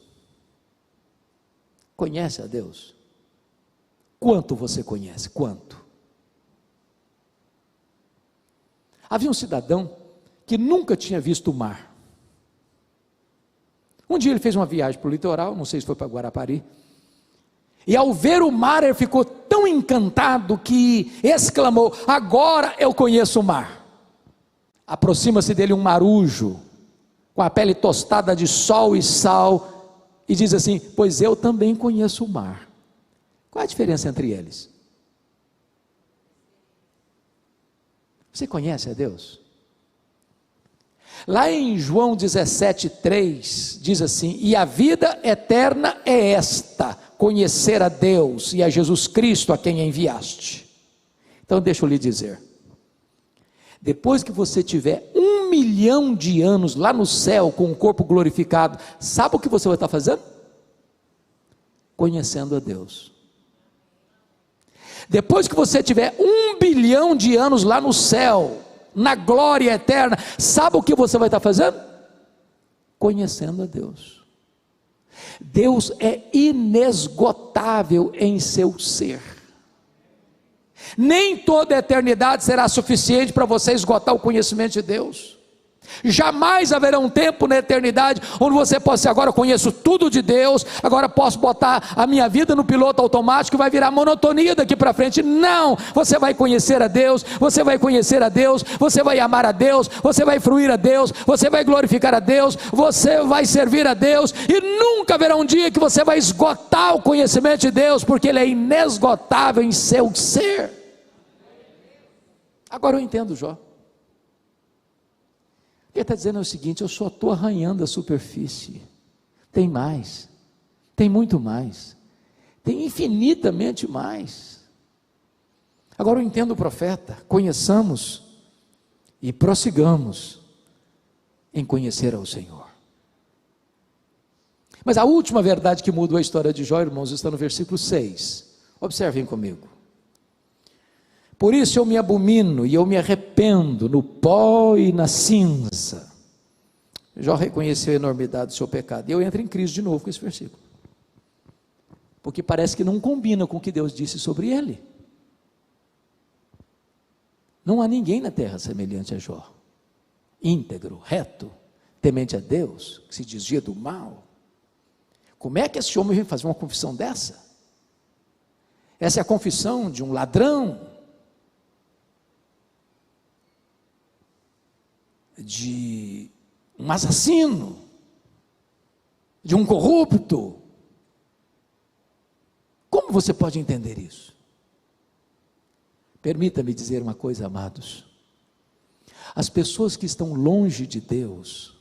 Conhece a Deus? Quanto você conhece? Quanto? Havia um cidadão que nunca tinha visto o mar. Um dia ele fez uma viagem para o litoral, não sei se foi para Guarapari, e ao ver o mar ele ficou tão encantado que exclamou: agora eu conheço o mar. Aproxima-se dele um marujo, com a pele tostada de sol e sal, e diz assim: pois eu também conheço o mar. Qual é a diferença entre eles? Você conhece a Deus? Lá em João 17,3 diz assim: e a vida eterna é esta, conhecer a Deus e a Jesus Cristo a quem enviaste. Então deixa eu lhe dizer, depois que você tiver 1 milhão de anos lá no céu com o corpo glorificado, sabe o que você vai estar fazendo? Conhecendo a Deus. Depois que você tiver 1 bilhão de anos lá no céu, na glória eterna, sabe o que você vai estar fazendo? Conhecendo a Deus. Deus é inesgotável em seu ser. Nem toda a eternidade será suficiente para você esgotar o conhecimento de Deus. Jamais haverá um tempo na eternidade onde você possa dizer: agora eu conheço tudo de Deus, agora posso botar a minha vida no piloto automático e vai virar monotonia daqui para frente. Não, você vai conhecer a Deus, você vai conhecer a Deus, você vai amar a Deus, você vai fruir a Deus, você vai glorificar a Deus, você vai servir a Deus, e nunca haverá um dia que você vai esgotar o conhecimento de Deus, porque Ele é inesgotável em seu ser. Agora eu entendo Jó. Ele está dizendo o seguinte: eu só estou arranhando a superfície. Tem mais, tem muito mais, tem infinitamente mais. Agora eu entendo o profeta. Conheçamos e prossigamos em conhecer ao Senhor. Mas a última verdade que mudou a história de Jó, irmãos, está no versículo 6. Observem comigo. Por isso eu me abomino e eu me arrependo no pó e na cinza. Jó reconheceu a enormidade do seu pecado. E eu entro em crise de novo com esse versículo, porque parece que não combina com o que Deus disse sobre ele. Não há ninguém na terra semelhante a Jó, íntegro, reto, temente a Deus, que se desvia do mal. Como é que esse homem vem fazer uma confissão dessa? Essa é a confissão de um ladrão, de um assassino, de um corrupto. Como você pode entender isso? Permita-me dizer uma coisa, amados: as pessoas que estão longe de Deus,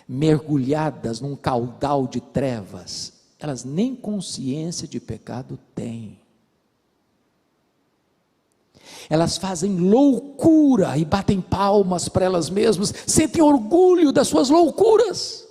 mergulhadas num caudal de trevas, elas nem consciência de pecado têm. Elas fazem loucura e batem palmas para elas mesmas, sentem orgulho das suas loucuras.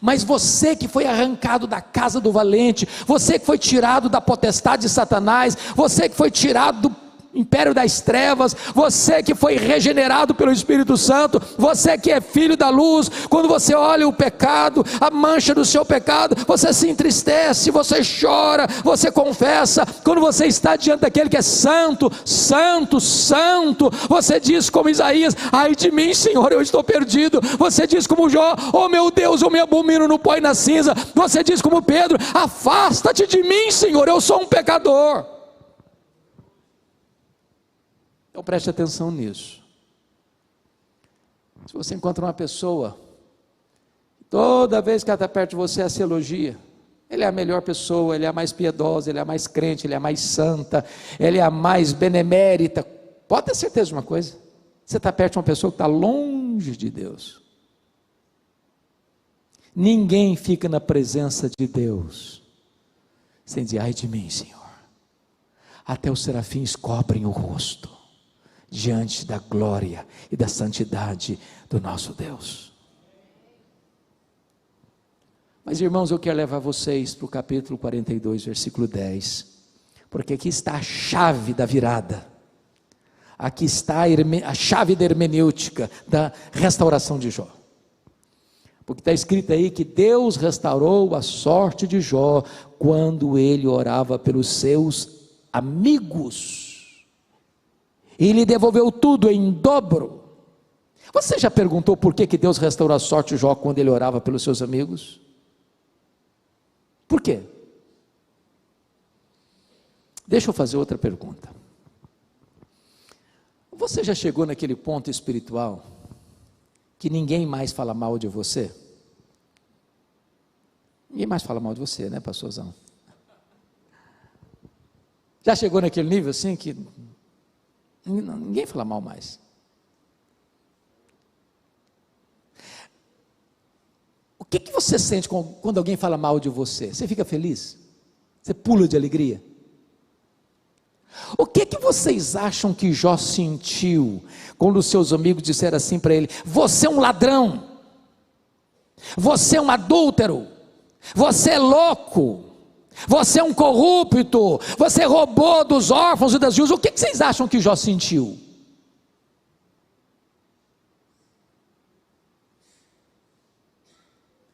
Mas você que foi arrancado da casa do valente, você que foi tirado da potestade de Satanás, você que foi tirado do império das trevas, você que foi regenerado pelo Espírito Santo, você que é filho da luz, quando você olha o pecado, a mancha do seu pecado, você se entristece, você chora, você confessa. Quando você está diante daquele que é santo, santo, santo, você diz como Isaías: ai de mim, Senhor, eu estou perdido. Você diz como Jó: oh meu Deus, eu me abomino no pó e na cinza. Você diz como Pedro: afasta-te de mim, Senhor, eu sou um pecador. Então preste atenção nisso. Se você encontra uma pessoa, toda vez que ela está perto de você, ela se elogia: ele é a melhor pessoa, ele é a mais piedosa, ele é a mais crente, ele é a mais santa, ele é a mais benemérita. Pode ter certeza de uma coisa: você está perto de uma pessoa que está longe de Deus. Ninguém fica na presença de Deus sem dizer: ai de mim, Senhor. Até os serafins cobrem o rosto diante da glória e da santidade do nosso Deus. Mas irmãos, eu quero levar vocês para o capítulo 42, versículo 10, porque aqui está a chave da virada, aqui está a chave da hermenêutica, da restauração de Jó. Porque está escrito aí que Deus restaurou a sorte de Jó quando ele orava pelos seus amigos, e lhe devolveu tudo em dobro. Você já perguntou por que Deus restaurou a sorte de Jó quando ele orava pelos seus amigos? Por quê? Deixa eu fazer outra pergunta. Você já chegou naquele ponto espiritual que ninguém mais fala mal de você? Ninguém mais fala mal de você, né, pastorzão? Já chegou naquele nível assim que ninguém fala mal mais? O que você sente quando alguém fala mal de você? Você fica feliz? Você pula de alegria? O que vocês acham que Jó sentiu quando os seus amigos disseram assim para ele: você é um ladrão, você é um adúltero, você é louco, você é um corrupto, você roubou dos órfãos e das viúvas? O que vocês acham que Jó sentiu?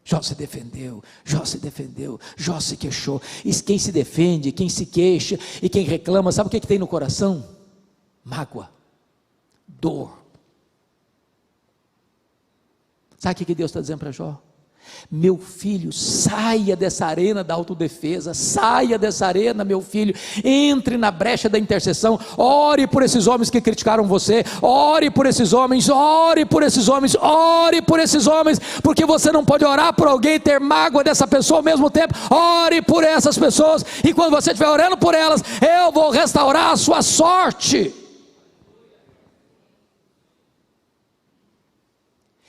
Jó se defendeu, Jó se defendeu, Jó se queixou. E quem se defende, quem se queixa e quem reclama, sabe o que tem no coração? Mágoa, dor. Sabe o que Deus está dizendo para Jó? Meu filho, saia dessa arena da autodefesa, saia dessa arena, meu filho, entre na brecha da intercessão, ore por esses homens que criticaram você, ore por esses homens, ore por esses homens, ore por esses homens, porque você não pode orar por alguém e ter mágoa dessa pessoa ao mesmo tempo. Ore por essas pessoas, e quando você estiver orando por elas, eu vou restaurar a sua sorte.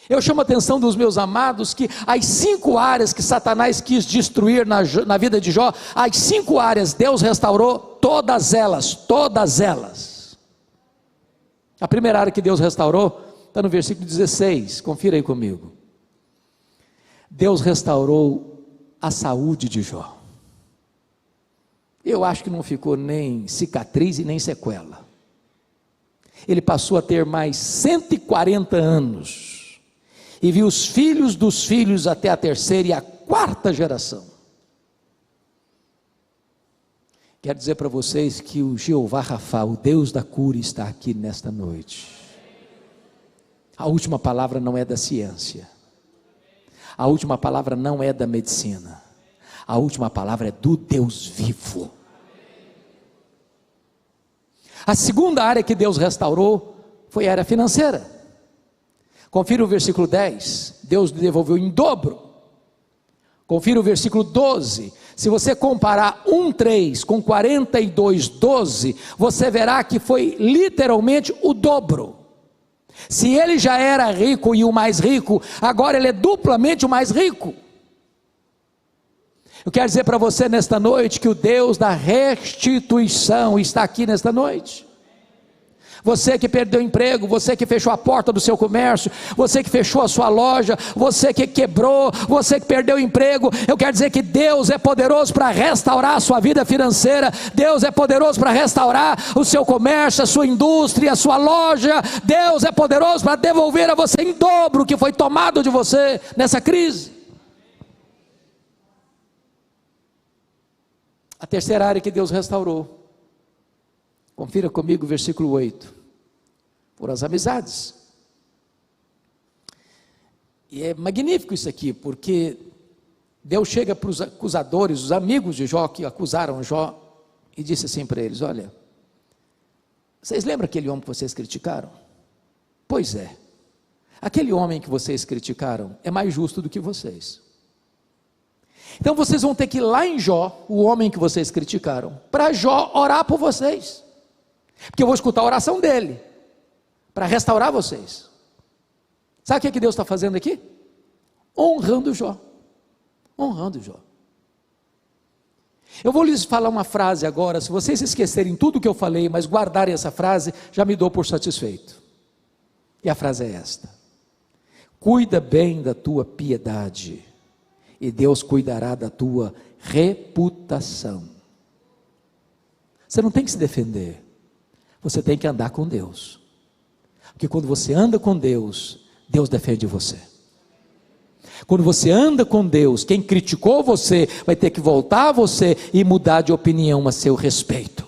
Eu chamo a atenção dos meus amados que as 5 áreas que Satanás quis destruir na vida de Jó, as 5 áreas Deus restaurou todas elas, todas elas. A primeira área que Deus restaurou está no versículo 16, confira aí comigo. Deus restaurou a saúde de Jó. Eu acho que não ficou nem cicatriz e nem sequela. Ele passou a ter mais 140 anos. E viu os filhos dos filhos até a 3ª e a 4ª geração. Quero dizer para vocês que o Jeová Rafa, o Deus da cura, está aqui nesta noite. A última palavra não é da ciência. A última palavra não é da medicina. A última palavra é do Deus vivo. A segunda área que Deus restaurou foi a área financeira. Confira o versículo 10, Deus lhe devolveu em dobro. Confira o versículo 12, se você comparar 1,3 com 42,12, você verá que foi literalmente o dobro. Se ele já era rico e o mais rico, agora ele é duplamente o mais rico. Eu quero dizer para você nesta noite que o Deus da restituição está aqui nesta noite. Você que perdeu o emprego, você que fechou a porta do seu comércio, você que fechou a sua loja, você que quebrou, você que perdeu o emprego, eu quero dizer que Deus é poderoso para restaurar a sua vida financeira, Deus é poderoso para restaurar o seu comércio, a sua indústria, a sua loja, Deus é poderoso para devolver a você em dobro o que foi tomado de você nessa crise. A terceira área que Deus restaurou, confira comigo o versículo 8, foram as amizades. E é magnífico isso aqui, porque Deus chega para os acusadores, os amigos de Jó que acusaram Jó, e disse assim para eles: olha, vocês lembram aquele homem que vocês criticaram? Pois é, aquele homem que vocês criticaram é mais justo do que vocês. Então vocês vão ter que ir lá em Jó, o homem que vocês criticaram, para Jó orar por vocês. Porque eu vou escutar a oração dele, para restaurar vocês. Sabe o que Deus está fazendo aqui? Honrando Jó. Honrando Jó. Eu vou lhes falar uma frase agora, se vocês esquecerem tudo o que eu falei, mas guardarem essa frase, já me dou por satisfeito. E a frase é esta: cuida bem da tua piedade, e Deus cuidará da tua reputação. Você não tem que se defender. Você tem que andar com Deus, porque quando você anda com Deus, Deus defende você. Quando você anda com Deus, quem criticou você, vai ter que voltar a você e mudar de opinião a seu respeito.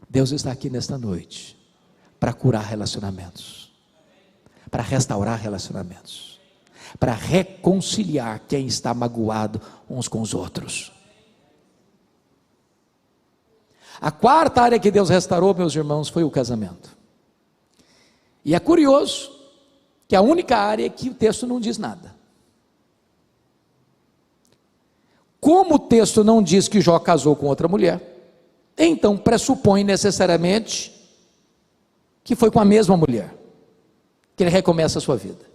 Deus está aqui nesta noite, para curar relacionamentos, para restaurar relacionamentos, para reconciliar quem está magoado uns com os outros. A quarta área que Deus restaurou, meus irmãos, foi o casamento. E é curioso que a única área que o texto não diz nada. Como o texto não diz que Jó casou com outra mulher, então pressupõe necessariamente que foi com a mesma mulher que ele recomeça a sua vida.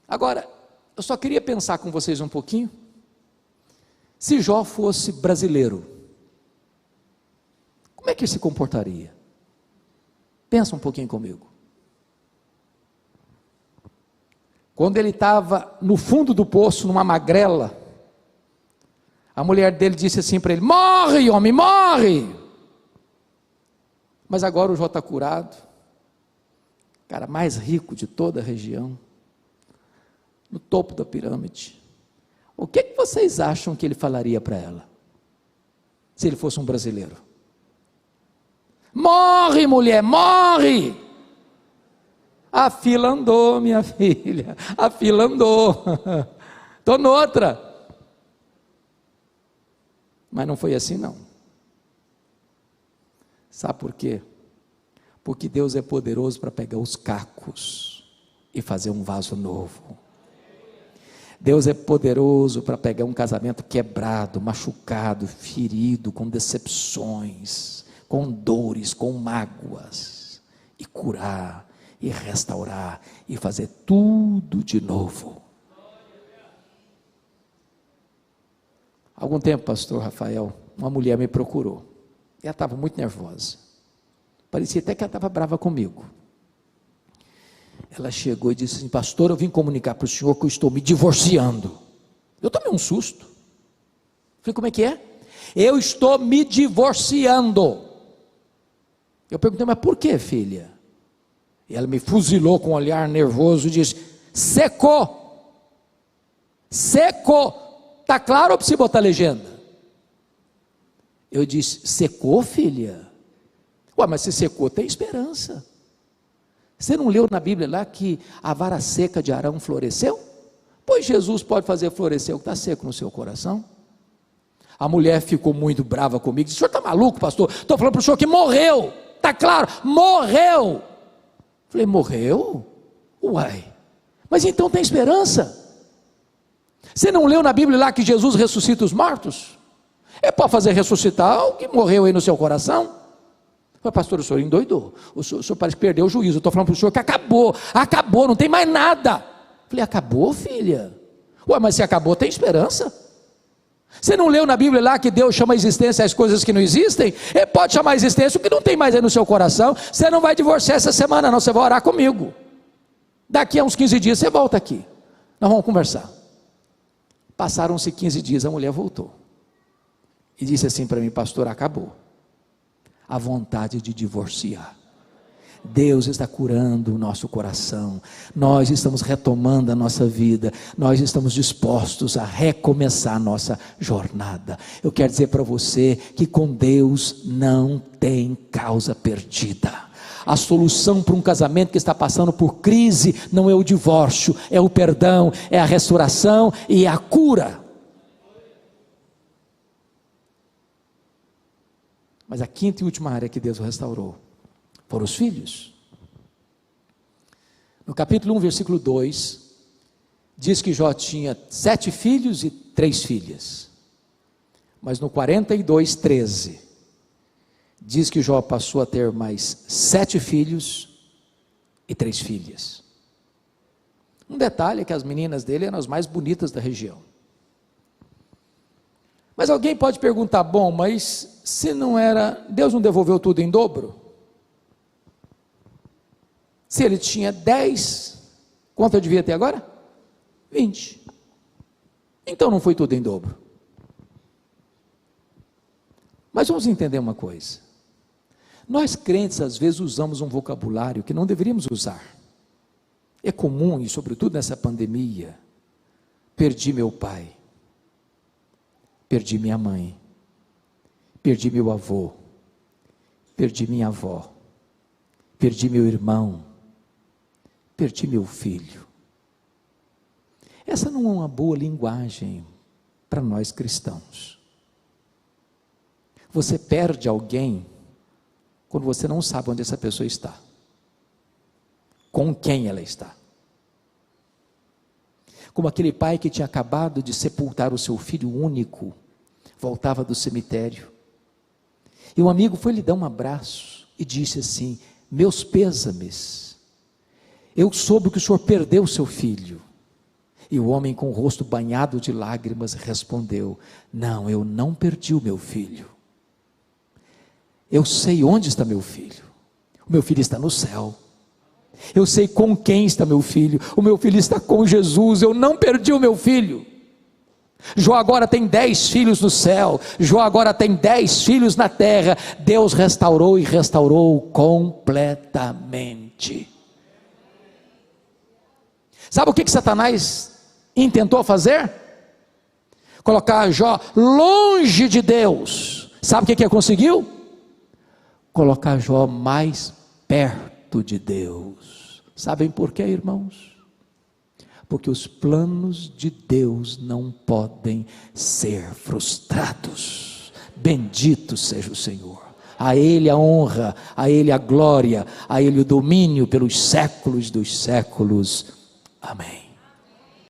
Agora, eu só queria pensar com vocês um pouquinho. Se Jó fosse brasileiro, como é que ele se comportaria? Pensa um pouquinho comigo. Quando ele estava no fundo do poço, numa magrela, a mulher dele disse assim para ele: morre, homem, morre! Mas agora o Jó está curado, cara mais rico de toda a região, no topo da pirâmide. O que vocês acham que ele falaria para ela? se ele fosse um brasileiro. Morre, mulher, morre! A fila andou, minha filha, a fila andou. Estou noutra. Mas não foi assim não. Sabe por quê? Porque Deus é poderoso para pegar os cacos e fazer um vaso novo. Deus é poderoso para pegar um casamento quebrado, machucado, ferido, com decepções, com dores, com mágoas, e curar, e restaurar, e fazer tudo de novo. Algum tempo, pastor Rafael, uma mulher me procurou. Ela estava muito nervosa. Parecia até que ela estava brava comigo. Ela chegou e disse assim: pastor, eu vim comunicar para o senhor que eu estou me divorciando. Eu tomei um susto. Falei: como é que é? Eu estou me divorciando. Eu perguntei: mas por que, filha? E ela me fuzilou com um olhar nervoso e disse: secou. Secou. Está claro ou precisa botar legenda? Eu disse: secou, filha? Ué, mas se secou, tem esperança. Você não leu na Bíblia lá que a vara seca de Arão floresceu? Pois Jesus pode fazer florescer o que está seco no seu coração. A mulher ficou muito brava comigo, disse: o senhor está maluco, pastor? Estou falando para o senhor que morreu, está claro, morreu. Falei: morreu? Uai, mas então tem esperança. Você não leu na Bíblia lá que Jesus ressuscita os mortos? É para fazer ressuscitar o que morreu aí no seu coração. Falei: pastor, o senhor endoidou, o senhor parece que perdeu o juízo. Eu estou falando para o senhor que acabou, não tem mais nada. Falei: acabou, filha? Ué, mas se acabou, tem esperança. Você não leu na Bíblia lá que Deus chama a existência as coisas que não existem? Ele pode chamar a existência o que não tem mais aí no seu coração. Você não vai divorciar essa semana não, você vai orar comigo. Daqui a uns 15 dias você volta aqui, nós vamos conversar. Passaram-se 15 dias, a mulher voltou e disse assim para mim: pastor, acabou a vontade de divorciar. Deus está curando o nosso coração, nós estamos retomando a nossa vida, nós estamos dispostos a recomeçar a nossa jornada. Eu quero dizer para você que com Deus não tem causa perdida. A solução para um casamento que está passando por crise não é o divórcio, é o perdão, é a restauração e é a cura. Mas a quinta e última área que Deus restaurou foram os filhos. No capítulo 1, versículo 2, diz que Jó tinha 7 filhos e 3 filhas. Mas no 42, 13, diz que Jó passou a ter mais 7 filhos e 3 filhas. Um detalhe é que as meninas dele eram as mais bonitas da região. Mas alguém pode perguntar: bom, mas se não era, Deus não devolveu tudo em dobro? Se ele tinha 10, quanto eu devia ter agora? 20. Então não foi tudo em dobro. Mas vamos entender uma coisa. Nós crentes às vezes usamos um vocabulário que não deveríamos usar. É comum, e sobretudo nessa pandemia: perdi meu pai, perdi minha mãe, perdi meu avô, perdi minha avó, perdi meu irmão, perdi meu filho. Essa não é uma boa linguagem para nós cristãos. Você perde alguém quando você não sabe onde essa pessoa está, com quem ela está. Como aquele pai que tinha acabado de sepultar o seu filho único, voltava do cemitério, e um amigo foi lhe dar um abraço e disse assim: meus pêsames, eu soube que o senhor perdeu o seu filho. E o homem, com o rosto banhado de lágrimas, respondeu: não, eu não perdi o meu filho, eu sei onde está meu filho. O meu filho está no céu. Eu sei com quem está meu filho. O meu filho está com Jesus. Eu não perdi o meu filho. Jó agora tem 10 filhos no céu. Jó agora tem 10 filhos na terra. Deus restaurou e restaurou completamente. Sabe o que Satanás intentou fazer? Colocar Jó longe de Deus, Sabe o que conseguiu? Colocar Jó mais perto de Deus. Sabem por quê, irmãos? Porque os planos de Deus não podem ser frustrados. Bendito seja o Senhor. A Ele a honra, a Ele a glória, a Ele o domínio pelos séculos dos séculos. Amém.